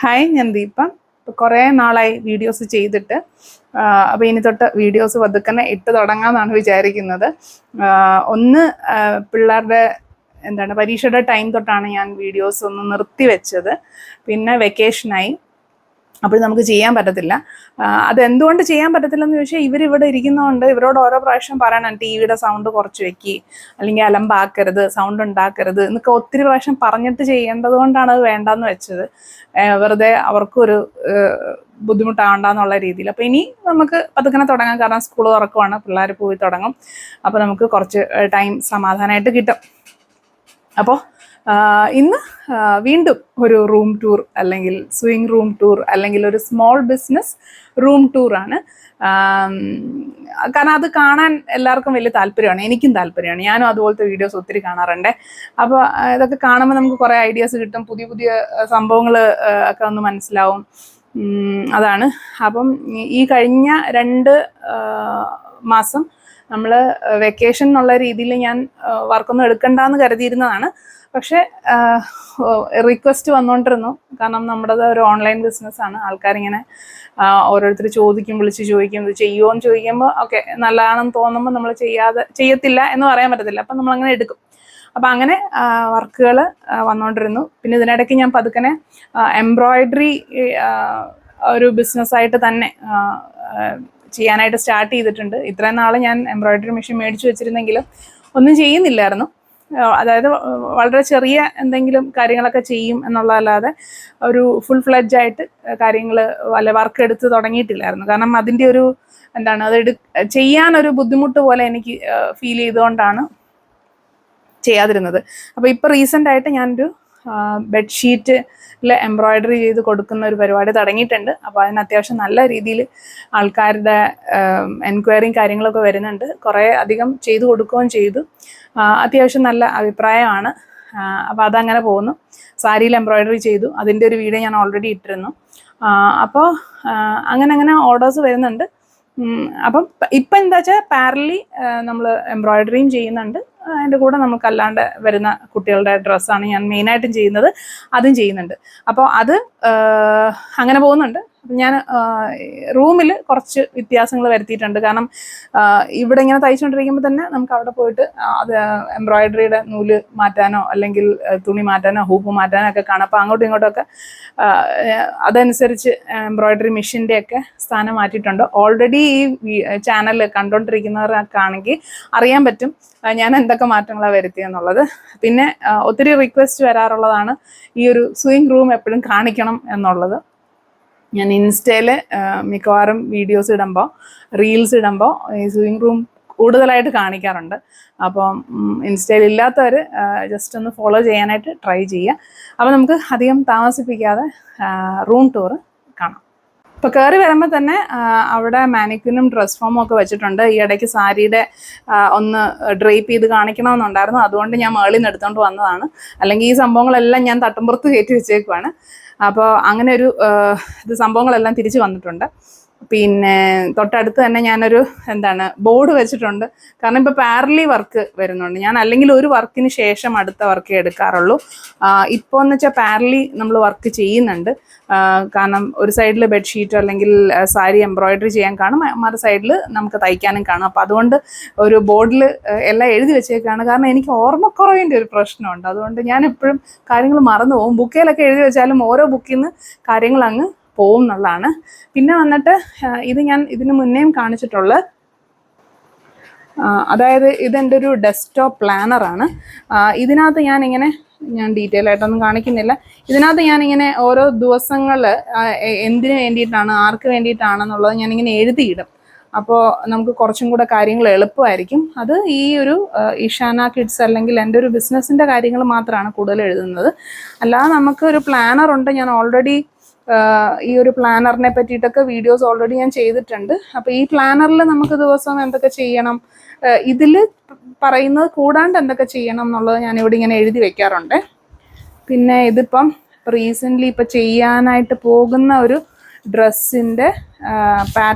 Hi, ഞാൻ ദീപ. ഇപ്പോൾ കുറേ നാളായി വീഡിയോസ് ചെയ്തിട്ട്. അപ്പോൾ ഇനി തൊട്ട് വീഡിയോസ് പതുക്കനെ ഇട്ട് തുടങ്ങാമെന്നാണ് വിചാരിക്കുന്നത്. ഒന്ന് പിള്ളേരുടെ പരീക്ഷയുടെ ടൈം തൊട്ടാണ് ഞാൻ വീഡിയോസ് ഒന്ന് നിർത്തി വെച്ചത്. പിന്നെ വെക്കേഷനായി, അപ്പോൾ നമുക്ക് ചെയ്യാൻ പറ്റത്തില്ല. അതെന്തുകൊണ്ട് ചെയ്യാൻ പറ്റത്തില്ലെന്ന് ചോദിച്ചാൽ, ഇവരിവിടെ ഇരിക്കുന്നതുകൊണ്ട് ഇവരോട് ഓരോ പ്രാവശ്യം പറയണം ടി വിയുടെ സൗണ്ട് കുറച്ച് വെക്കി, അല്ലെങ്കിൽ അലമ്പാക്കരുത്, സൗണ്ട് ഉണ്ടാക്കരുത് എന്നൊക്കെ ഒത്തിരി പ്രാവശ്യം പറഞ്ഞിട്ട് ചെയ്യേണ്ടത് കൊണ്ടാണ് അത് വേണ്ടെന്ന് വെച്ചത്. വെറുതെ അവർക്കൊരു ബുദ്ധിമുട്ടാവണ്ടെന്നുള്ള രീതിയിൽ. അപ്പോൾ ഇനി നമുക്ക് പതുക്കനെ തുടങ്ങാം, കാരണം സ്കൂൾ തുറക്കുവാണ്, പിള്ളേർ പോയി തുടങ്ങും. അപ്പോൾ നമുക്ക് കുറച്ച് ടൈം സമാധാനമായിട്ട് കിട്ടും. അപ്പോൾ ഇന്ന് വീണ്ടും ഒരു റൂം ടൂർ, അല്ലെങ്കിൽ സ്വിങ് റൂം ടൂർ, അല്ലെങ്കിൽ ഒരു സ്മോൾ ബിസിനസ് റൂം ടൂറാണ്. കാരണം അത് കാണാൻ എല്ലാവർക്കും വലിയ താല്പര്യമാണ്, എനിക്കും താല്പര്യമാണ്. ഞാനും അതുപോലത്തെ വീഡിയോസ് ഒത്തിരി കാണാറുണ്ട്. അപ്പോൾ ഇതൊക്കെ കാണുമ്പോൾ നമുക്ക് കുറേ ഐഡിയാസ് കിട്ടും, പുതിയ പുതിയ സംഭവങ്ങൾ ഒക്കെ ഒന്ന് മനസ്സിലാവും. അതാണ്. അപ്പം ഈ കഴിഞ്ഞ 2 മാസം നമ്മൾ വെക്കേഷൻ എന്നുള്ള രീതിയിൽ ഞാൻ വർക്കൊന്നും എടുക്കണ്ടെന്ന് കരുതിയിരുന്നതാണ്. പക്ഷേ റിക്വസ്റ്റ് വന്നുകൊണ്ടിരുന്നു, കാരണം നമ്മുടേത് ഒരു ഓൺലൈൻ ബിസിനസ്സാണ്. ആൾക്കാരിങ്ങനെ ഓരോരുത്തർ വിളിച്ച് ചോദിക്കും ഇത് ചെയ്യുമോ എന്ന് ചോദിക്കുമ്പോൾ ഓക്കെ, നല്ലതാണെന്ന് തോന്നുമ്പോൾ നമ്മൾ ചെയ്യത്തില്ല എന്ന് പറയാൻ പറ്റത്തില്ല. അപ്പം നമ്മളങ്ങനെ എടുക്കും. അപ്പം അങ്ങനെ വർക്കുകൾ വന്നുകൊണ്ടിരുന്നു. പിന്നെ ഇതിനിടയ്ക്ക് ഞാൻ പതുക്കനെ എംബ്രോയിഡറി ഒരു ബിസിനസ്സായിട്ട് തന്നെ ചെയ്യാനായിട്ട് സ്റ്റാർട്ട് ചെയ്തിട്ടുണ്ട്. ഇത്രയും നാൾ ഞാൻ എംബ്രോയിഡറി മെഷീൻ മേടിച്ച് വെച്ചിരുന്നെങ്കിലും ഒന്നും ചെയ്യുന്നില്ലായിരുന്നു. അതായത് വളരെ ചെറിയ എന്തെങ്കിലും കാര്യങ്ങളൊക്കെ ചെയ്യും എന്നുള്ളതല്ലാതെ ഒരു ഫുൾ ഫ്ലെഡ്ജ് ആയിട്ട് കാര്യങ്ങൾ വല്ല വർക്ക് എടുത്ത് തുടങ്ങിയിട്ടില്ലായിരുന്നു. കാരണം അതിൻ്റെ ഒരു അത് ചെയ്യാനൊരു ബുദ്ധിമുട്ട് പോലെ എനിക്ക് ഫീൽ ചെയ്തുകൊണ്ടാണ് ചെയ്യാതിരുന്നത്. അപ്പോൾ ഇപ്പോൾ റീസെൻ്റായിട്ട് ഞാനൊരു ബെഡ്ഷീറ്റിൽ എംബ്രോയിഡറി ചെയ്ത് കൊടുക്കുന്ന ഒരു പരിപാടി തുടങ്ങിയിട്ടുണ്ട്. അപ്പോൾ അതിന് അത്യാവശ്യം നല്ല രീതിയിൽ ആൾക്കാരുടെ എൻക്വയറിയും കാര്യങ്ങളൊക്കെ വരുന്നുണ്ട്. കുറേ അധികം ചെയ്തു കൊടുക്കുകയും ചെയ്തു. അത്യാവശ്യം നല്ല അഭിപ്രായമാണ്. അപ്പോൾ അതങ്ങനെ പോകുന്നു. സാരിയിൽ എംബ്രോയിഡറി ചെയ്തു, അതിൻ്റെ ഒരു വീഡിയോ ഞാൻ ഓൾറെഡി ഇട്ടിരുന്നു. അപ്പോൾ അങ്ങനെ ഓർഡേഴ്സ് വരുന്നുണ്ട്. അപ്പം ഇപ്പം എന്താ വെച്ചാൽ പാരലി നമ്മൾ എംബ്രോയിഡറിയും ചെയ്യുന്നുണ്ട്. അതിൻ്റെ കൂടെ നമുക്കല്ലാണ്ട് വരുന്ന കുട്ടികളുടെ ഡ്രസ്സാണ് ഞാൻ മെയിനായിട്ടും ചെയ്യുന്നത്, അതും ചെയ്യുന്നുണ്ട്. അപ്പോൾ അത് അങ്ങനെ പോകുന്നുണ്ട്. ഞാൻ റൂമിൽ കുറച്ച് വ്യത്യാസങ്ങൾ വരുത്തിയിട്ടുണ്ട്. കാരണം ഇവിടെ ഇങ്ങനെ തയ്ച്ചുകൊണ്ടിരിക്കുമ്പോൾ തന്നെ നമുക്ക് അവിടെ പോയിട്ട് അത് എംബ്രോയിഡറിയുടെ നൂല് മാറ്റാനോ അല്ലെങ്കിൽ തുണി മാറ്റാനോ ഹൂപ്പ് മാറ്റാനോ ഒക്കെ കാണാം. അപ്പോൾ അങ്ങോട്ടും ഇങ്ങോട്ടുമൊക്കെ അതനുസരിച്ച് എംബ്രോയിഡറി മെഷീൻ്റെയൊക്കെ സ്ഥാനം മാറ്റിയിട്ടുണ്ട്. ഓൾറെഡി ഈ ചാനൽ കണ്ടുകൊണ്ടിരിക്കുന്നവർക്കൊക്കെ ആണെങ്കിൽ അറിയാൻ പറ്റും ഞാൻ എന്തൊക്കെ മാറ്റങ്ങളാണ് വരുത്തിയെന്നുള്ളത്. പിന്നെ ഒത്തിരി റിക്വസ്റ്റ് വരാറുള്ളതാണ് ഈ ഒരു സ്വിങ് റൂം എപ്പോഴും കാണിക്കണം എന്നുള്ളത്. ഞാൻ ഇൻസ്റ്റയിൽ മിക്കവാറും വീഡിയോസ് ഇടുമ്പോൾ, റീൽസ് ഇടുമ്പോൾ ഈ സ്വിങ് റൂം കൂടുതലായിട്ട് കാണിക്കാറുണ്ട്. അപ്പം ഇൻസ്റ്റയിൽ ഇല്ലാത്തവർ ജസ്റ്റ് ഒന്ന് ഫോളോ ചെയ്യാനായിട്ട് ട്രൈ ചെയ്യുക. അപ്പോൾ നമുക്ക് അധികം താമസിപ്പിക്കാതെ റൂം ടൂർ കാണാം. ഇപ്പോൾ കയറി വരുമ്പോൾ തന്നെ അവിടെ മാനിക്വിനും ഡ്രസ് ഫോമും ഒക്കെ വെച്ചിട്ടുണ്ട്. ഈ ഇടയ്ക്ക് സാരിയുടെ ഒന്ന് ഡ്രേപ്പ് ചെയ്ത് കാണിക്കണമെന്നുണ്ടായിരുന്നു, അതുകൊണ്ട് ഞാൻ മേളിൽ നിന്ന് എടുത്തുകൊണ്ട് വന്നതാണ്. അല്ലെങ്കിൽ ഈ സംഭവങ്ങളെല്ലാം ഞാൻ തട്ടുംപുറത്ത് കയറ്റി വെച്ചേക്കുവാണ്. അപ്പോൾ അങ്ങനെ ഒരു സംഭവങ്ങളെല്ലാം തിരിച്ച് വന്നിട്ടുണ്ട്. പിന്നെ തൊട്ടടുത്ത് തന്നെ ഞാനൊരു ബോർഡ് വെച്ചിട്ടുണ്ട്. കാരണം ഇപ്പോൾ പാരലി വർക്ക് വരുന്നുണ്ട്. ഞാൻ അല്ലെങ്കിൽ ഒരു വർക്കിന് ശേഷം അടുത്ത വർക്ക് എടുക്കാറുള്ളൂ. ഇപ്പോൾ എന്ന് വെച്ചാൽ പാരലി നമ്മൾ വർക്ക് ചെയ്യുന്നുണ്ട്. കാരണം ഒരു സൈഡിൽ ബെഡ്ഷീറ്റോ അല്ലെങ്കിൽ സാരി എംബ്രോയിഡറി ചെയ്യാൻ കാണും, മറു സൈഡിൽ നമുക്ക് തയ്ക്കാനും കാണും. അപ്പോൾ അതുകൊണ്ട് ഒരു ബോർഡിൽ എല്ലാം എഴുതി വെച്ചേക്കാണ്. കാരണം എനിക്ക് ഓർമ്മക്കുറവിൻ്റെ ഒരു പ്രശ്നമുണ്ട്. അതുകൊണ്ട് ഞാൻ എപ്പോഴും കാര്യങ്ങൾ മറന്നു പോകും. ബുക്കിലൊക്കെ എഴുതി വെച്ചാലും ഓരോ ബുക്കിൽ നിന്ന് കാര്യങ്ങൾ അങ്ങ് പോവും എന്നുള്ളതാണ്. പിന്നെ വന്നിട്ട് ഇത് ഞാൻ ഇതിന് മുന്നേയും കാണിച്ചിട്ടുള്ള, അതായത് ഇതെൻ്റെ ഒരു ഡെസ്ക്ടോപ്പ് പ്ലാനറാണ്. ഇതിനകത്ത് ഞാൻ ഡീറ്റെയിൽ ആയിട്ടൊന്നും കാണിക്കുന്നില്ല. ഇതിനകത്ത് ഞാനിങ്ങനെ ഓരോ ദിവസങ്ങൾ എന്തിനു വേണ്ടിയിട്ടാണ്, ആർക്ക് വേണ്ടിയിട്ടാണെന്നുള്ളത് ഞാനിങ്ങനെ എഴുതിയിടും. അപ്പോൾ നമുക്ക് കുറച്ചും കൂടെ കാര്യങ്ങൾ എളുപ്പമായിരിക്കും. അത് ഈ ഒരു ഇഷാന കിഡ്സ് അല്ലെങ്കിൽ എൻ്റെ ഒരു ബിസിനസ്സിൻ്റെ കാര്യങ്ങൾ മാത്രമാണ് കൂടുതൽ എഴുതുന്നത്. അല്ലാതെ നമുക്കൊരു പ്ലാനറുണ്ട്. ഞാൻ ഓൾറെഡി ഈ ഒരു പ്ലാനറിനെ പറ്റിയിട്ടൊക്കെ വീഡിയോസ് ഓൾറെഡി ഞാൻ ചെയ്തിട്ടുണ്ട്. അപ്പോൾ ഈ പ്ലാനറിൽ നമുക്ക് ദിവസം എന്തൊക്കെ ചെയ്യണം, ഇതിൽ പറയുന്നത് കൂടാണ്ട് എന്തൊക്കെ ചെയ്യണം എന്നുള്ളത് ഞാനിവിടെ ഇങ്ങനെ എഴുതി വെക്കാറുണ്ട്. പിന്നെ ഇതിപ്പം റീസെൻ്റ്ലി ഇപ്പം ചെയ്യാനായിട്ട് പോകുന്ന ഒരു ഡ്രസ്സിൻ്റെ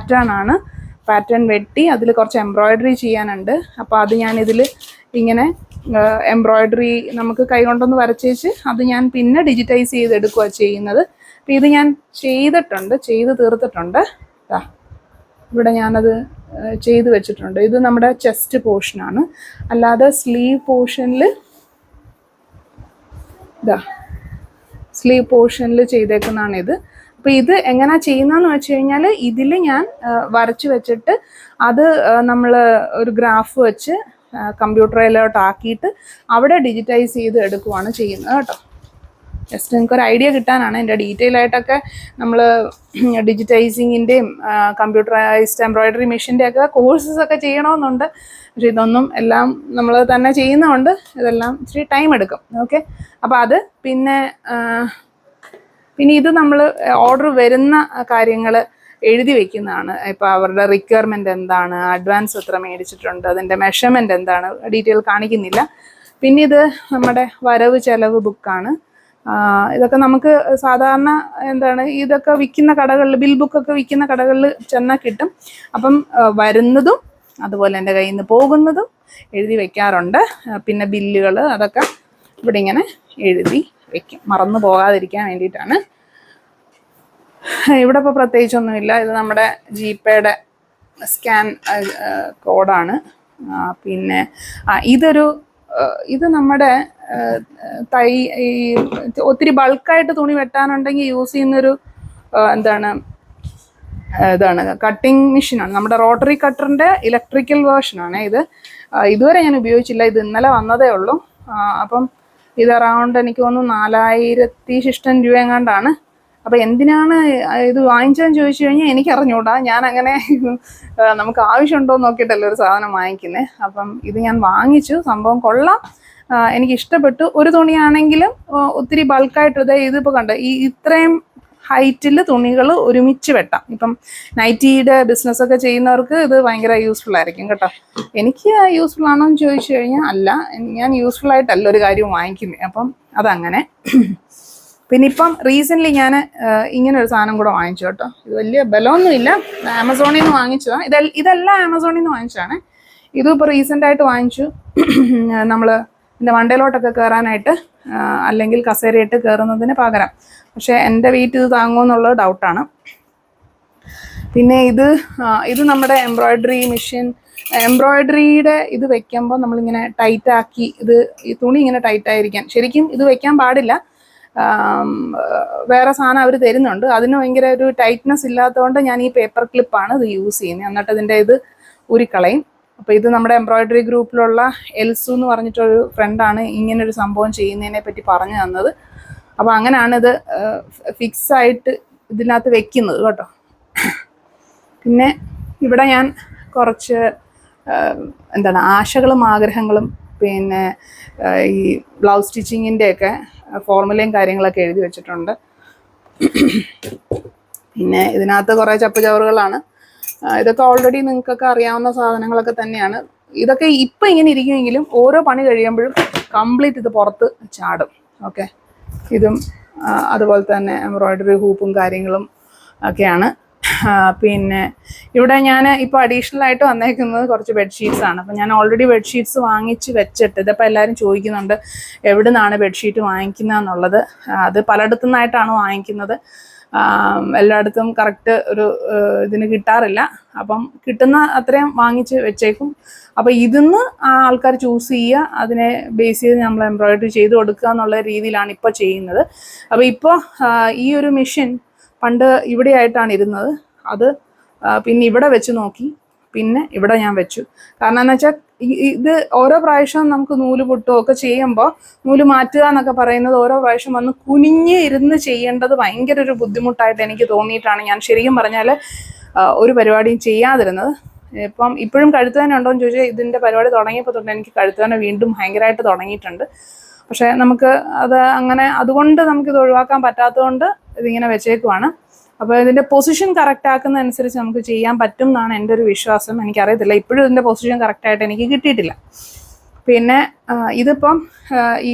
പാറ്റേൺ വെട്ടി അതിൽ കുറച്ച് എംബ്രോയിഡറി ചെയ്യാനുണ്ട്. അപ്പോൾ അത് ഞാനിതിൽ ഇങ്ങനെ എംബ്രോയ്ഡറി നമുക്ക് കൈകൊണ്ടൊന്ന് വരച്ചേച്ച് അത് ഞാൻ പിന്നെ ഡിജിറ്റൈസ് ചെയ്തെടുക്കുക ചെയ്യുന്നത്. അപ്പം ഇത് ഞാൻ ചെയ്ത് തീർത്തിട്ടുണ്ട്. ഇവിടെ ഞാനത് ചെയ്ത് വെച്ചിട്ടുണ്ട്. ഇത് നമ്മുടെ ചെസ്റ്റ് പോർഷനാണ്. അല്ലാതെ സ്ലീവ് പോർഷനിൽ ചെയ്തേക്കുന്നതാണിത്. അപ്പോൾ ഇത് എങ്ങനെയാണ് ചെയ്യുന്നതെന്ന് വെച്ച് കഴിഞ്ഞാൽ ഇതിൽ ഞാൻ വരച്ച് വെച്ചിട്ട് അത് നമ്മൾ ഒരു ഗ്രാഫ് വെച്ച് കമ്പ്യൂട്ടറിലോട്ട് ആക്കിയിട്ട് അവിടെ ഡിജിറ്റൈസ് ചെയ്ത് എടുക്കുവാണ് ചെയ്യുന്നത് കേട്ടോ. ജസ്റ്റ് നിങ്ങൾക്കൊരു ഐഡിയ കിട്ടാനാണ്. എൻ്റെ ഡീറ്റെയിൽ ആയിട്ടൊക്കെ നമ്മൾ ഡിജിറ്റൈസിങ്ങിൻ്റെയും കമ്പ്യൂട്ടറൈസ്ഡ് എംബ്രോയ്ഡറി മെഷീൻ്റെ ഒക്കെ കോഴ്സസ് ഒക്കെ ചെയ്യണമെന്നുണ്ട്. പക്ഷെ ഇതൊന്നും എല്ലാം നമ്മൾ തന്നെ ചെയ്യുന്നതുകൊണ്ട് ഇതെല്ലാം ഇച്ചിരി ടൈം എടുക്കും. ഓക്കെ, അപ്പോൾ അത് പിന്നെ ഇത് നമ്മൾ ഓർഡർ വരുന്ന കാര്യങ്ങൾ എഴുതി വെക്കുന്നതാണ്. ഇപ്പോൾ അവരുടെ റിക്വയർമെൻറ്റ് എന്താണ്, അഡ്വാൻസ് എത്ര മേടിച്ചിട്ടുണ്ട്, അതിൻ്റെ മെഷർമെൻറ്റ് എന്താണ്, ഡീറ്റെയിൽ കാണിക്കുന്നില്ല. പിന്നെ ഇത് നമ്മുടെ വരവ് ചെലവ് ബുക്കാണ്. ഇതൊക്കെ നമുക്ക് സാധാരണ ഇതൊക്കെ വിൽക്കുന്ന കടകളിൽ, ബിൽ ബുക്കൊക്കെ വിൽക്കുന്ന കടകളിൽ ചെന്നാൽ കിട്ടും. അപ്പം വരുന്നതും അതുപോലെ എൻ്റെ കയ്യിൽ നിന്ന് പോകുന്നതും എഴുതി വെക്കാറുണ്ട്. പിന്നെ ബില്ലുകൾ അതൊക്കെ ഇവിടെ ഇങ്ങനെ എഴുതി വെക്കും, മറന്നു പോകാതിരിക്കാൻ വേണ്ടിയിട്ടാണ്. ഇവിടെ ഇപ്പോൾ പ്രത്യേകിച്ചൊന്നുമില്ല. ഇത് നമ്മുടെ ജിപേയുടെ സ്കാൻ കോഡാണ്. പിന്നെ ഇത് നമ്മുടെ ഈ ഒത്തിരി ബൾക്കായിട്ട് തുണി വെട്ടാനുണ്ടെങ്കിൽ യൂസ് ചെയ്യുന്നൊരു ഇതാണ് കട്ടിങ് മെഷീനാണ്. നമ്മുടെ റോട്ടറി കട്ടറിൻ്റെ ഇലക്ട്രിക്കൽ വേർഷനാണ് ഇത്. ഇതുവരെ ഞാൻ ഉപയോഗിച്ചില്ല, ഇത് ഇന്നലെ വന്നതേ ഉള്ളൂ. അപ്പം ഇത് അറൗണ്ട് എനിക്ക് തോന്നുന്നു 4000 രൂപ എങ്ങാണ്ടാണ്. അപ്പോൾ എന്തിനാണ് ഇത് വാങ്ങിച്ചതെന്ന് ചോദിച്ചു കഴിഞ്ഞാൽ എനിക്കറിഞ്ഞൂടാ. ഞാൻ അങ്ങനെ നമുക്ക് ആവശ്യമുണ്ടോ എന്ന് നോക്കിയിട്ടല്ല ഒരു സാധനം വാങ്ങിക്കുന്നത്. അപ്പം ഇത് ഞാൻ വാങ്ങിച്ചു, സംഭവം കൊള്ളാം, എനിക്ക് ഇഷ്ടപ്പെട്ടു. ഒരു തുണിയാണെങ്കിലും ഒത്തിരി ബൾക്കായിട്ട് ഇതിപ്പോൾ കണ്ട ഇത്രയും ഹൈറ്റിൽ തുണികൾ ഒരുമിച്ച് വെട്ടാം. ഇപ്പം നൈറ്റിയുടെ ബിസിനസ്സൊക്കെ ചെയ്യുന്നവർക്ക് ഇത് ഭയങ്കര യൂസ്ഫുൾ ആയിരിക്കും കേട്ടോ. എനിക്ക് യൂസ്ഫുൾ ആണോ എന്ന് ചോദിച്ചു കഴിഞ്ഞാൽ അല്ല, ഞാൻ യൂസ്ഫുൾ ആയിട്ടല്ല ഒരു കാര്യം വാങ്ങിക്കുന്നത്. അപ്പം അതങ്ങനെ. പിന്നെ ഇപ്പം റീസെൻ്റ്ലി ഞാൻ ഇങ്ങനെ ഒരു സാധനം കൂടെ വാങ്ങിച്ചു കേട്ടോ. ഇത് വലിയ ബലമൊന്നുമില്ല, ആമസോണിൽ നിന്ന് വാങ്ങിച്ചതാണ്. ഇതെല്ലാം ആമസോണിൽ നിന്ന് വാങ്ങിച്ചതാണ്. ഇതും ഇപ്പോൾ റീസെൻ്റായിട്ട് വാങ്ങിച്ചു. നമ്മൾ പിന്നെ വണ്ടയിലോട്ടൊക്കെ കയറാനായിട്ട്, അല്ലെങ്കിൽ കസേരയിട്ട് കയറുന്നതിന് പകരം. പക്ഷേ എൻ്റെ വെയിറ്റ് ഇത് താങ്ങുമെന്നുള്ളത് ഡൗട്ടാണ്. പിന്നെ ഇത് നമ്മുടെ എംബ്രോയ്ഡറി മെഷീൻ. എംബ്രോയ്ഡറിയുടെ ഇത് വെക്കുമ്പോൾ നമ്മളിങ്ങനെ ടൈറ്റാക്കി, ഈ തുണി ഇങ്ങനെ ടൈറ്റായിരിക്കാൻ ശരിക്കും ഇത് വെക്കാൻ പാടില്ല. വേറെ സാധനം അവർ തരുന്നുണ്ട്, അതിന് ഭയങ്കര ഒരു ടൈറ്റ്നെസ് ഇല്ലാത്തതുകൊണ്ട് ഞാൻ ഈ പേപ്പർ ക്ലിപ്പാണ് ഇത് യൂസ് ചെയ്യുന്നത്. എന്നിട്ട് ഇതിൻ്റെ ഇത് ഊരിക്കളയും. അപ്പോൾ ഇത് നമ്മുടെ എംബ്രോയ്ഡറി ഗ്രൂപ്പിലുള്ള എൽസു എന്ന് പറഞ്ഞിട്ടൊരു ഫ്രണ്ടാണ് ഇങ്ങനൊരു സംഭവം ചെയ്യുന്നതിനെ പറ്റി പറഞ്ഞു തന്നത്. അപ്പോൾ അങ്ങനെയാണ് ഇത് ഫിക്സ് ആയിട്ട് ഇതിനകത്ത് വെക്കുന്നത് കേട്ടോ. പിന്നെ ഇവിടെ ഞാൻ കുറച്ച് ആശകളും ആഗ്രഹങ്ങളും പിന്നെ ഈ ബ്ലൗസ് സ്റ്റിച്ചിങ്ങിൻ്റെയൊക്കെ ഫോർമുലയും കാര്യങ്ങളൊക്കെ എഴുതി വെച്ചിട്ടുണ്ട്. പിന്നെ ഇതിനകത്ത് കുറേ ചപ്പുചവറുകളാണ്. ഇതൊക്കെ ഓൾറെഡി നിങ്ങൾക്കൊക്കെ അറിയാവുന്ന സാധനങ്ങളൊക്കെ തന്നെയാണ്. ഇതൊക്കെ ഇപ്പം ഇങ്ങനെ ഇരിക്കുമെങ്കിലും ഓരോ പണി കഴിയുമ്പോഴും കംപ്ലീറ്റ് ഇത് പുറത്ത് ചാടും. ഓക്കെ, ഇതും അതുപോലെ തന്നെ എംബ്രോയ്ഡറി ഹൂപ്പും കാര്യങ്ങളും ഒക്കെയാണ്. പിന്നെ ഇവിടെ ഞാൻ ഇപ്പോൾ അഡീഷണൽ ആയിട്ട് വന്നേക്കുന്നത് കുറച്ച് ബെഡ്ഷീറ്റ്സ് ആണ്. അപ്പം ഞാൻ ഓൾറെഡി ബെഡ്ഷീറ്റ്സ് വാങ്ങിച്ച് വെച്ചിട്ട്, ഇതിപ്പോൾ എല്ലാവരും ചോദിക്കുന്നുണ്ട് എവിടെ നിന്നാണ് ബെഡ്ഷീറ്റ് വാങ്ങിക്കുന്നത് എന്നുള്ളത്. അത് പലയിടത്തു നിന്നായിട്ടാണ് വാങ്ങിക്കുന്നത്. എല്ലായിടത്തും കറക്റ്റ് ഒരു ഇതിന് കിട്ടാറില്ല. അപ്പം കിട്ടുന്ന അത്രയും വാങ്ങിച്ച് വെച്ചേക്കും. അപ്പോൾ ഇതിന്ന് ആൾക്കാർ ചൂസ് ചെയ്യുക, അതിനെ ബേസ് ചെയ്ത് നമ്മൾ എംബ്രോയ്ഡറി ചെയ്ത് കൊടുക്കുക എന്നുള്ള രീതിയിലാണ് ഇപ്പോൾ ചെയ്യുന്നത്. അപ്പോൾ ഇപ്പോൾ ഈ ഒരു മെഷീൻ പണ്ട് ഇവിടെ ആയിട്ടാണ് ഇരുന്നത്. അത് പിന്നെ ഇവിടെ വെച്ച് നോക്കി, പിന്നെ ഇവിടെ ഞാൻ വെച്ചു. കാരണം എന്ന് വെച്ചാൽ ഇത് ഓരോ പ്രാവശ്യവും നമുക്ക് നൂല് പൊട്ടുകയോ ഒക്കെ ചെയ്യുമ്പോൾ നൂല് മാറ്റുക എന്നൊക്കെ പറയുന്നത് ഓരോ പ്രാവശ്യം വന്ന് കുനിഞ്ഞ് ഇരുന്ന് ചെയ്യേണ്ടത് ഭയങ്കര ഒരു ബുദ്ധിമുട്ടായിട്ട് എനിക്ക് തോന്നിയിട്ടാണ് ഞാൻ ശരിക്കും പറഞ്ഞാൽ ഒരു പരിപാടിയും ചെയ്യാതിരുന്നത്. ഇപ്പോഴും കഴുത്തുവേദന ഉണ്ടോ എന്ന് ചോദിച്ചാൽ ഇതിൻ്റെ പരിപാടി തുടങ്ങിയപ്പോൾ തൊട്ട് എനിക്ക് കഴുത്തുവേദന വീണ്ടും ഭയങ്കരമായിട്ട് തുടങ്ങിയിട്ടുണ്ട്. പക്ഷേ നമുക്ക് അതുകൊണ്ട് നമുക്കിത് ഒഴിവാക്കാൻ പറ്റാത്തതുകൊണ്ട് ഇതിങ്ങനെ വെച്ചേക്കുവാണ്. അപ്പോൾ ഇതിൻ്റെ പൊസിഷൻ കറക്റ്റ് ആക്കുന്നതനുസരിച്ച് നമുക്ക് ചെയ്യാൻ പറ്റും എന്നാണ് എൻ്റെ ഒരു വിശ്വാസം. എനിക്കറിയത്തില്ല, ഇപ്പോഴും ഇതിൻ്റെ പൊസിഷൻ കറക്റ്റായിട്ട് എനിക്ക് കിട്ടിയിട്ടില്ല. പിന്നെ ഇതിപ്പം ഈ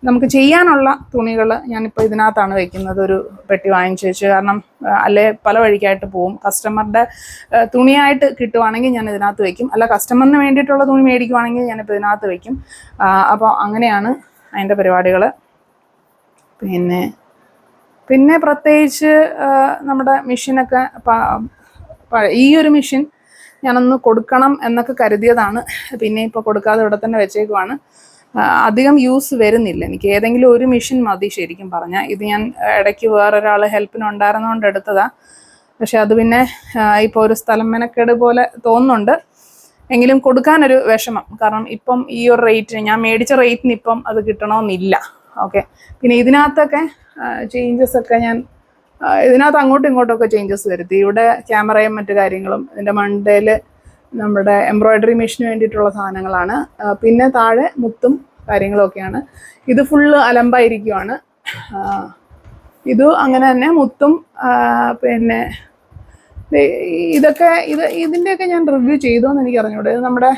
നമുക്ക് ചെയ്യാനുള്ള തുണികൾ ഞാനിപ്പോൾ ഇതിനകത്താണ് വെക്കുന്നത്. ഒരു പെട്ടി വാങ്ങിച്ചു വെച്ച്, കാരണം അല്ലേ പല വഴിക്കായിട്ട് പോവും. കസ്റ്റമറുടെ തുണിയായിട്ട് കിട്ടുവാണെങ്കിൽ ഞാൻ ഇതിനകത്ത് വെക്കും, അല്ല കസ്റ്റമറിന് വേണ്ടിയിട്ടുള്ള തുണി മേടിക്കുവാണെങ്കിൽ ഞാനിപ്പോൾ ഇതിനകത്ത് വെക്കും. അപ്പോൾ അങ്ങനെയാണ് അതിൻ്റെ പരിപാടികൾ. പിന്നെ പ്രത്യേകിച്ച് നമ്മുടെ മെഷീനൊക്കെ ഈ ഒരു മെഷീൻ ഞാനൊന്ന് കൊടുക്കണം എന്നൊക്കെ കരുതിയതാണ്. പിന്നെ ഇപ്പോൾ കൊടുക്കാതെ ഇവിടെ തന്നെ വെച്ചേക്കുവാണ്. അധികം യൂസ് വരുന്നില്ല എനിക്ക്. ഏതെങ്കിലും ഒരു മെഷീൻ മതി ശരിക്കും പറഞ്ഞാൽ. ഇത് ഞാൻ ഇടയ്ക്ക് വേറൊരാൾ ഹെൽപ്പിനുണ്ടായിരുന്നതുകൊണ്ട് എടുത്തതാണ്. പക്ഷെ അത് പിന്നെ ഇപ്പോൾ ഒരു സ്ഥലം മെനക്കേട് പോലെ തോന്നുന്നുണ്ട്. എങ്കിലും കൊടുക്കാനൊരു വിഷമം, കാരണം ഇപ്പം ഈ ഒരു റേറ്റിന്, ഞാൻ മേടിച്ച റേറ്റിന് ഇപ്പം അത് കിട്ടണമെന്നില്ല. ഓക്കെ. പിന്നെ ഇതിനകത്തൊക്കെ ചേഞ്ചസ് ഒക്കെ ഞാൻ ഇതിനകത്ത് അങ്ങോട്ടും ഇങ്ങോട്ടൊക്കെ ചേഞ്ചസ് വരുത്തി. ഇവിടെ ക്യാമറയും മറ്റു കാര്യങ്ങളും, ഇതിൻ്റെ മണ്ടയിൽ നമ്മുടെ എംബ്രോയ്ഡറി മെഷീന് വേണ്ടിയിട്ടുള്ള സാധനങ്ങളാണ്. പിന്നെ താഴെ മുത്തും കാര്യങ്ങളൊക്കെയാണ്. ഇത് ഫുള്ള് അലമ്പായിരിക്കുവാണ്. ഇത് അങ്ങനെ തന്നെ മുത്തും പിന്നെ ഇതിൻ്റെയൊക്കെ ഞാൻ റിവ്യൂ ചെയ്തോന്ന് എനിക്ക് അറിഞ്ഞൂടെ. ഇത് നമ്മുടെ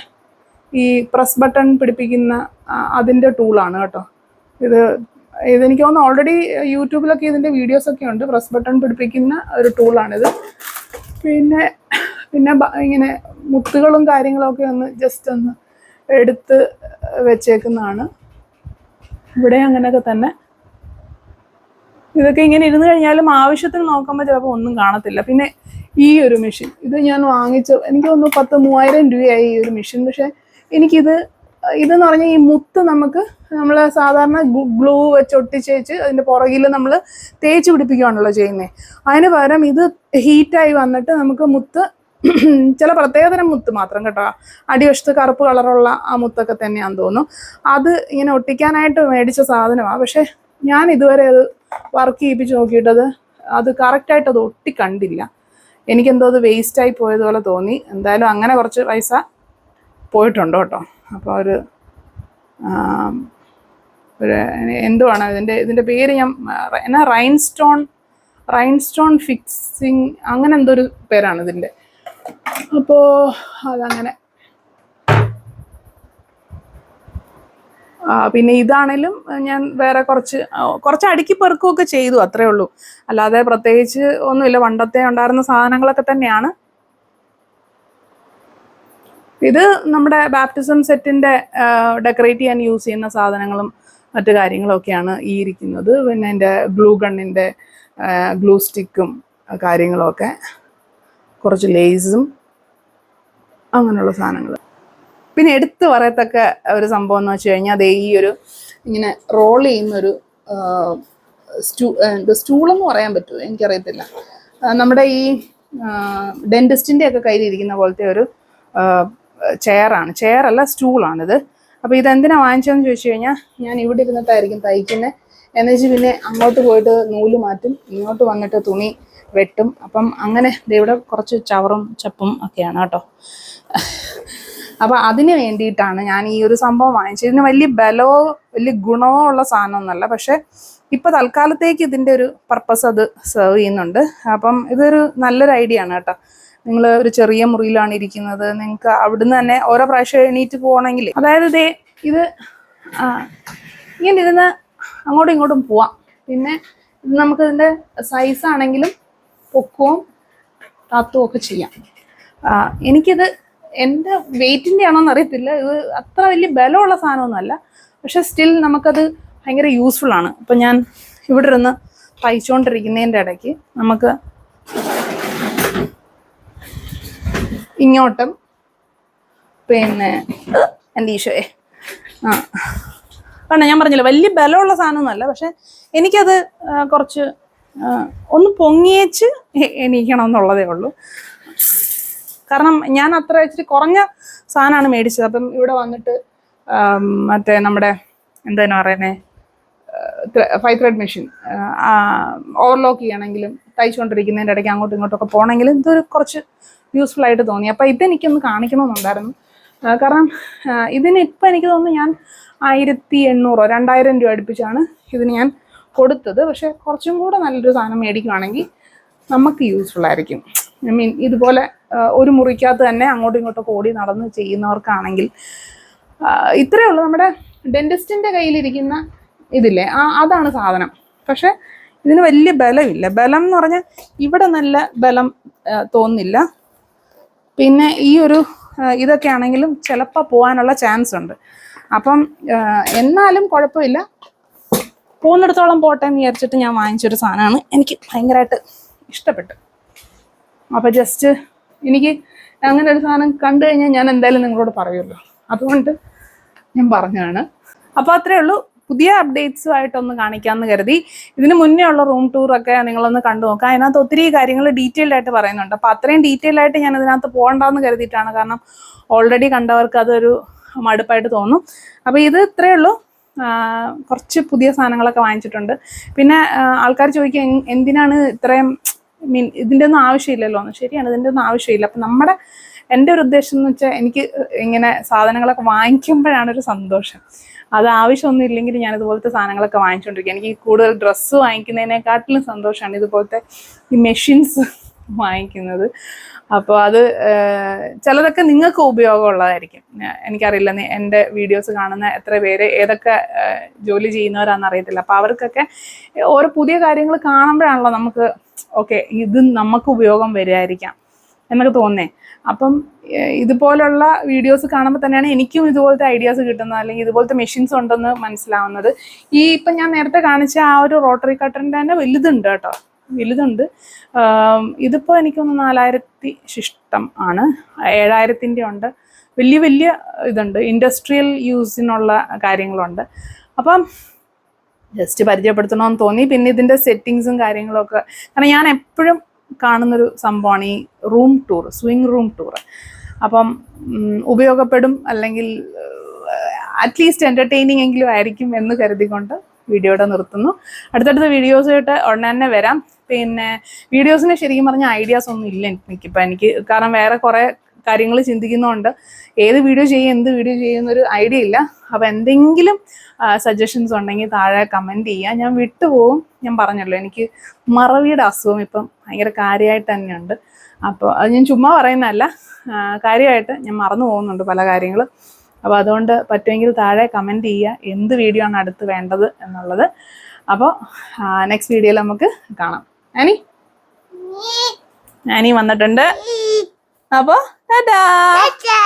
ഈ പ്രസ് ബട്ടൺ പിടിപ്പിക്കുന്ന അതിൻ്റെ ടൂളാണ് കേട്ടോ. ഇതെനിക്ക് തോന്നുന്നു ഓൾറെഡി യൂട്യൂബിലൊക്കെ ഇതിൻ്റെ വീഡിയോസൊക്കെ ഉണ്ട്. പ്രസ് ബട്ടൺ പിടിപ്പിക്കുന്ന ഒരു ടൂളാണിത്. പിന്നെ ഇങ്ങനെ മുത്തുകളും കാര്യങ്ങളൊക്കെ ഒന്ന് ജസ്റ്റ് ഒന്ന് എടുത്ത് വെച്ചേക്കുന്നതാണ്. ഇവിടെ അങ്ങനെയൊക്കെ തന്നെ. ഇതൊക്കെ ഇങ്ങനെ ഇരുന്ന് കഴിഞ്ഞാലും ആവശ്യത്തിന് നോക്കുമ്പോൾ ചിലപ്പോൾ ഒന്നും കാണത്തില്ല. പിന്നെ ഈ ഒരു മെഷീൻ, ഇത് ഞാൻ എനിക്ക് തോന്നുന്നു 10,000-3000 രൂപയായി ഈ ഒരു മെഷീൻ. പക്ഷേ ഇതെന്ന് പറഞ്ഞാൽ ഈ മുത്ത് നമ്മൾ സാധാരണ ഗ്ലൂ വെച്ച് ഒട്ടിച്ചേച്ച് അതിൻ്റെ പുറകിൽ നമ്മൾ തേച്ച് പിടിപ്പിക്കുകയാണല്ലോ ചെയ്യുന്നത്. അതിന് പകരം ഇത് ഹീറ്റായി വന്നിട്ട് നമുക്ക് മുത്ത്, ചില പ്രത്യേകതരം മുത്ത് മാത്രം കേട്ടോ, അടിവശത്ത് കറുപ്പ് കളറുള്ള ആ മുത്തൊക്കെ തന്നെയാണെന്ന് തോന്നുന്നു. അത് ഇങ്ങനെ ഒട്ടിക്കാനായിട്ട് മേടിച്ച സാധനമാണ്. പക്ഷേ ഞാൻ ഇതുവരെ അത് വർക്ക് ചെയ്യിപ്പിച്ച് നോക്കിയിട്ടത് അത് കറക്റ്റായിട്ട് അത് ഒട്ടിക്കണ്ടില്ല. എനിക്കെന്തോ അത് വേസ്റ്റായി പോയതുപോലെ തോന്നി. എന്തായാലും അങ്ങനെ കുറച്ച് പൈസ പോയിട്ടുണ്ട് കേട്ടോ. അപ്പോൾ ഒരു എന്തുവാണ് ഇതിൻ്റെ പേര്, ഞാൻ റൈൻസ്റ്റോൺ ഫിക്സിങ് അങ്ങനെ എന്തോ ഒരു പേരാണ് ഇതിൻ്റെ. അപ്പോൾ അതങ്ങനെ. പിന്നെ ഇതാണേലും ഞാൻ വേറെ കുറച്ച് അടുക്കി പെറുക്കുകയൊക്കെ ചെയ്തു, അത്രേ ഉള്ളൂ. അല്ലാതെ പ്രത്യേകിച്ച് ഒന്നുമില്ല. പണ്ടത്തെ ഉണ്ടായിരുന്ന സാധനങ്ങളൊക്കെ തന്നെയാണ്. ഇത് നമ്മുടെ ബാപ്റ്റിസം സെറ്റിൻ്റെ ഡെക്കറേറ്റ് ചെയ്യാൻ യൂസ് ചെയ്യുന്ന സാധനങ്ങളും മറ്റു കാര്യങ്ങളൊക്കെയാണ് ഈ ഇരിക്കുന്നത്. പിന്നെ എൻ്റെ ഗ്ലൂ ഗണ്ണിൻ്റെ ഗ്ലൂ സ്റ്റിക്കും കാര്യങ്ങളൊക്കെ, കുറച്ച് ലേസും അങ്ങനെയുള്ള സാധനങ്ങൾ. പിന്നെ എടുത്ത് പറയത്തക്ക ഒരു സംഭവം എന്ന് വെച്ച് കഴിഞ്ഞാൽ അതേ ഈ ഒരു ഇങ്ങനെ റോൾ ചെയ്യുന്നൊരു സ്റ്റൂളെന്ന് പറയാൻ പറ്റുമോ എനിക്കറിയത്തില്ല. നമ്മുടെ ഈ ഡെൻറ്റിസ്റ്റിൻ്റെ ഒക്കെ കയ്യിലിരിക്കുന്ന പോലത്തെ ഒരു ചെയറല്ല, സ്റ്റൂളാണിത്. അപ്പോൾ ഇതെന്തിനാണ് വാങ്ങിച്ചതെന്ന് ചോദിച്ചു കഴിഞ്ഞാൽ, ഞാൻ ഇവിടെ ഇരുന്നിട്ടായിരിക്കും തയ്ക്കുന്നത്. എന്നുവെച്ച് പിന്നെ അങ്ങോട്ട് പോയിട്ട് നൂല് മാറ്റും, ഇങ്ങോട്ട് വന്നിട്ട് തുണി വെട്ടും. അപ്പം അങ്ങനെ ഇവിടെ കുറച്ച് ചവറും ചപ്പും ഒക്കെയാണ് കേട്ടോ. അപ്പോൾ അതിന് വേണ്ടിയിട്ടാണ് ഞാൻ ഈ ഒരു സംഭവം വാങ്ങിച്ചത്. ഇതിന് വലിയ ബലമോ വലിയ ഗുണമോ ഉള്ള സാധനമൊന്നുമല്ല. പക്ഷേ ഇപ്പോൾ തൽക്കാലത്തേക്ക് ഇതിൻ്റെ ഒരു പർപ്പസ് അത് സെർവ് ചെയ്യുന്നുണ്ട്. അപ്പം ഇതൊരു നല്ലൊരു ഐഡിയ ആണ് കേട്ടോ. നിങ്ങൾ ഒരു ചെറിയ മുറിയിലാണ് ഇരിക്കുന്നത്, നിങ്ങൾക്ക് അവിടുന്ന് തന്നെ ഓരോ പ്രാവശ്യം എണീറ്റ് പോകണമെങ്കിൽ, അതായത് ഇത് ഇങ്ങനെ ഇരുന്ന് അങ്ങോട്ടും ഇങ്ങോട്ടും പോവാം. പിന്നെ ഇത് നമുക്കിതിൻ്റെ സൈസാണെങ്കിലും പൊക്കവും താത്തും ഒക്കെ ചെയ്യാം. എനിക്കിത് എൻ്റെ വെയിറ്റിൻ്റെ ആണോന്ന് അറിയത്തില്ല. ഇത് അത്ര വലിയ ബലമുള്ള സാധനമൊന്നുമല്ല, പക്ഷെ സ്റ്റിൽ നമുക്കത് ഭയങ്കര യൂസ്ഫുൾ ആണ്. ഇപ്പം ഞാൻ ഇവിടെ ഇരുന്ന് തയ്ച്ചുകൊണ്ടിരിക്കുന്നതിൻ്റെ ഇടയ്ക്ക് നമുക്ക് ഇങ്ങോട്ടും പിന്നെ എൻ്റെ ഈശോയെ കാരണം ഞാൻ പറഞ്ഞില്ല വലിയ ബലമുള്ള സാധനമൊന്നുമല്ല, പക്ഷെ എനിക്കത് കുറച്ച് ഒന്ന് പൊങ്ങിയേച്ച് എണീക്കണം എന്നുള്ളതേ ഉള്ളൂ. കാരണം ഞാൻ അത്ര ഇച്ചിരി കുറഞ്ഞ സാധനമാണ് മേടിച്ചത്. അപ്പം ഇവിടെ വന്നിട്ട് മറ്റേ നമ്മുടെ എന്താണ് പറയുന്നത് 5 ത്രെഡ് മെഷീൻ ഓവർലോക്ക് ചെയ്യണമെങ്കിലും തയ്ച്ചുകൊണ്ടിരിക്കുന്നതിൻ്റെ ഇടയ്ക്ക് അങ്ങോട്ടും ഇങ്ങോട്ടൊക്കെ പോകണമെങ്കിലും ഇതൊരു കുറച്ച് യൂസ്ഫുൾ ആയിട്ട് തോന്നി. അപ്പോൾ ഇതെനിക്കൊന്ന് കാണിക്കണമെന്നുണ്ടായിരുന്നു. കാരണം ഇതിനിപ്പോൾ എനിക്ക് തോന്നുന്നു ഞാൻ 1800-2000 രൂപ അടുപ്പിച്ചാണ് ഇതിന് ഞാൻ കൊടുത്തത്. പക്ഷേ കുറച്ചും കൂടെ നല്ലൊരു സാധനം മേടിക്കുകയാണെങ്കിൽ നമുക്ക് യൂസ്ഫുൾ ആയിരിക്കും. ഐ മീൻ ഇതുപോലെ ഒരു മുറിക്കകത്ത് തന്നെ അങ്ങോട്ടും ഇങ്ങോട്ടൊക്കെ ഓടി നടന്ന് ചെയ്യുന്നവർക്കാണെങ്കിൽ ഇത്രയേ ഉള്ളൂ. നമ്മുടെ ഡെൻറ്റിസ്റ്റിൻ്റെ കയ്യിലിരിക്കുന്ന ഇതില്ലേ അതാണ് സാധനം. പക്ഷെ ഇതിന് വലിയ ബലമില്ല. ബലം എന്ന് പറഞ്ഞാൽ ഇവിടെ നല്ല ബലം തോന്നുന്നില്ല. പിന്നെ ഈ ഒരു ഇതൊക്കെ ആണെങ്കിലും ചിലപ്പോൾ പോകാനുള്ള ചാൻസ് ഉണ്ട്. അപ്പം എന്നാലും കുഴപ്പമില്ല, പോകുന്നിടത്തോളം പോട്ടെ എന്ന് വിചാരിച്ചിട്ട് ഞാൻ വാങ്ങിച്ചൊരു സാധനമാണ്. എനിക്ക് ഭയങ്കരമായിട്ട് ഇഷ്ടപ്പെട്ടു. അപ്പോൾ ജസ്റ്റ് എനിക്ക് അങ്ങനെ ഒരു സാധനം കണ്ടു കഴിഞ്ഞാൽ ഞാൻ എന്തായാലും നിങ്ങളോട് പറയുമല്ലോ, അതുകൊണ്ട് ഞാൻ പറഞ്ഞതാണ്. അപ്പോൾ അത്രയേ ഉള്ളൂ. പുതിയ അപ്ഡേറ്റ്സുമായിട്ടൊന്ന് കാണിക്കാമെന്ന് കരുതി. ഇതിന് മുന്നേ ഉള്ള റൂം ടൂറൊക്കെ നിങ്ങളൊന്ന് കണ്ടു നോക്കാം. അതിനകത്ത് ഒത്തിരി കാര്യങ്ങൾ ഡീറ്റെയിൽഡ് ആയിട്ട് പറയുന്നുണ്ട്. അപ്പോൾ അത്രയും ഡീറ്റെയിൽ ആയിട്ട് ഞാൻ ഇതിനകത്ത് പോകണ്ടെന്ന് കരുതിയിട്ടാണ്. കാരണം ഓൾറെഡി കണ്ടവർക്ക് അതൊരു മടുപ്പായിട്ട് തോന്നും. അപ്പോൾ ഇത് ഇത്രയേ ഉള്ളൂ. കുറച്ച് പുതിയ സാധനങ്ങളൊക്കെ വാങ്ങിച്ചിട്ടുണ്ട്. പിന്നെ ആൾക്കാർ ചോദിക്കുക എന്തിനാണ് ഇത്രയും, ഇതിൻ്റെ ഒന്നും ആവശ്യമില്ലല്ലോ എന്ന്. ശരിയാണ്, ഇതിൻ്റെ ഒന്നും ആവശ്യമില്ല. അപ്പം എൻ്റെ ഒരു ഉദ്ദേശം എന്ന് വെച്ചാൽ എനിക്ക് ഇങ്ങനെ സാധനങ്ങളൊക്കെ വാങ്ങിക്കുമ്പോഴാണ് ഒരു സന്തോഷം. അത് ആവശ്യമൊന്നും ഇല്ലെങ്കിൽ ഞാൻ ഇതുപോലത്തെ സാധനങ്ങളൊക്കെ വാങ്ങിച്ചുകൊണ്ടിരിക്കുക. എനിക്ക് കൂടുതൽ ഡ്രസ്സ് വാങ്ങിക്കുന്നതിനെക്കാട്ടിലും സന്തോഷമാണ് ഇതുപോലത്തെ ഈ മെഷീൻസ് വാങ്ങിക്കുന്നത്. അപ്പോൾ അത് ചിലതൊക്കെ നിങ്ങൾക്ക് ഉപയോഗമുള്ളതായിരിക്കും. എനിക്കറിയില്ല എൻ്റെ വീഡിയോസ് കാണുന്ന എത്ര പേര് ഏതൊക്കെ ജോലി ചെയ്യുന്നവരാണെന്ന് അറിയത്തില്ല. അപ്പോൾ അവർക്കൊക്കെ ഓരോ പുതിയ കാര്യങ്ങൾ കാണുമ്പോഴാണല്ലോ നമുക്ക് ഓക്കെ ഇത് നമുക്ക് ഉപയോഗം വരുമായിരിക്കാം എന്നൊക്കെ തോന്നേ. അപ്പം ഇതുപോലുള്ള വീഡിയോസ് കാണുമ്പോൾ തന്നെയാണ് എനിക്കും ഇതുപോലത്തെ ഐഡിയാസ് കിട്ടുന്നത്, അല്ലെങ്കിൽ ഇതുപോലത്തെ മെഷീൻസ് ഉണ്ടെന്ന് മനസ്സിലാവുന്നത്. ഇപ്പം ഞാൻ നേരത്തെ കാണിച്ച ആ ഒരു റോട്ടറി കട്ടറിൻ്റെ തന്നെ വലുതുണ്ട് കേട്ടോ, വലുതുണ്ട്. ഇതിപ്പോൾ എനിക്കൊന്ന് 4000 ശിഷ്ടം ആണ്, 7000-ൻ്റെ ഉണ്ട്. വലിയ വലിയ ഇതുണ്ട്, ഇൻഡസ്ട്രിയൽ യൂസിനുള്ള കാര്യങ്ങളുണ്ട്. അപ്പം ജസ്റ്റ് പരിചയപ്പെടുത്തണമെന്ന് തോന്നി. പിന്നെ ഇതിൻ്റെ സെറ്റിങ്സും കാര്യങ്ങളൊക്കെ, കാരണം ഞാൻ എപ്പോഴും കാണുന്നൊരു സംഭവമാണ് ഈ room tour, swing room tour. അപ്പം ഉപയോഗപ്പെടും, അല്ലെങ്കിൽ അറ്റ്ലീസ്റ്റ് എൻ്റർടൈനിങ് എങ്കിലും ആയിരിക്കും എന്ന് കരുതിക്കൊണ്ട് വീഡിയോയുടെ നിർത്തുന്നു. അടുത്തടുത്ത വീഡിയോസായിട്ട് ഉടനെ തന്നെ വരാം. പിന്നെ വീഡിയോസിന് ശരിക്കും പറഞ്ഞാൽ ഐഡിയാസ് ഒന്നും ഇല്ല എനിക്കിപ്പോൾ. കാരണം വേറെ കുറേ കാര്യങ്ങൾ ചിന്തിക്കുന്നതുകൊണ്ട് ഏത് വീഡിയോ ചെയ്യും എന്ത് വീഡിയോ ചെയ്യുന്നൊരു ഐഡിയ ഇല്ല. അപ്പോൾ എന്തെങ്കിലും സജഷൻസ് ഉണ്ടെങ്കിൽ താഴെ കമൻറ്റ് ചെയ്യുക. ഞാൻ വിട്ടുപോകും, ഞാൻ പറഞ്ഞല്ലോ എനിക്ക് മറവിയുടെ അസുഖം ഇപ്പം ഭയങ്കര കാര്യമായിട്ട് തന്നെയുണ്ട്. അപ്പോൾ അത് ഞാൻ ചുമ്മാ പറയുന്നതല്ല, കാര്യമായിട്ട് ഞാൻ മറന്നു പോകുന്നുണ്ട് പല കാര്യങ്ങളും. അപ്പോൾ അതുകൊണ്ട് പറ്റുമെങ്കിൽ താഴെ കമൻറ്റ് ചെയ്യുക എന്ത് വീഡിയോ ആണ് അടുത്ത് വേണ്ടത് എന്നുള്ളത്. അപ്പോൾ നെക്സ്റ്റ് വീഡിയോയിൽ നമുക്ക് കാണാം. ആനി വന്നിട്ടുണ്ട്. അപ്പോൾ ടാറ്റാ.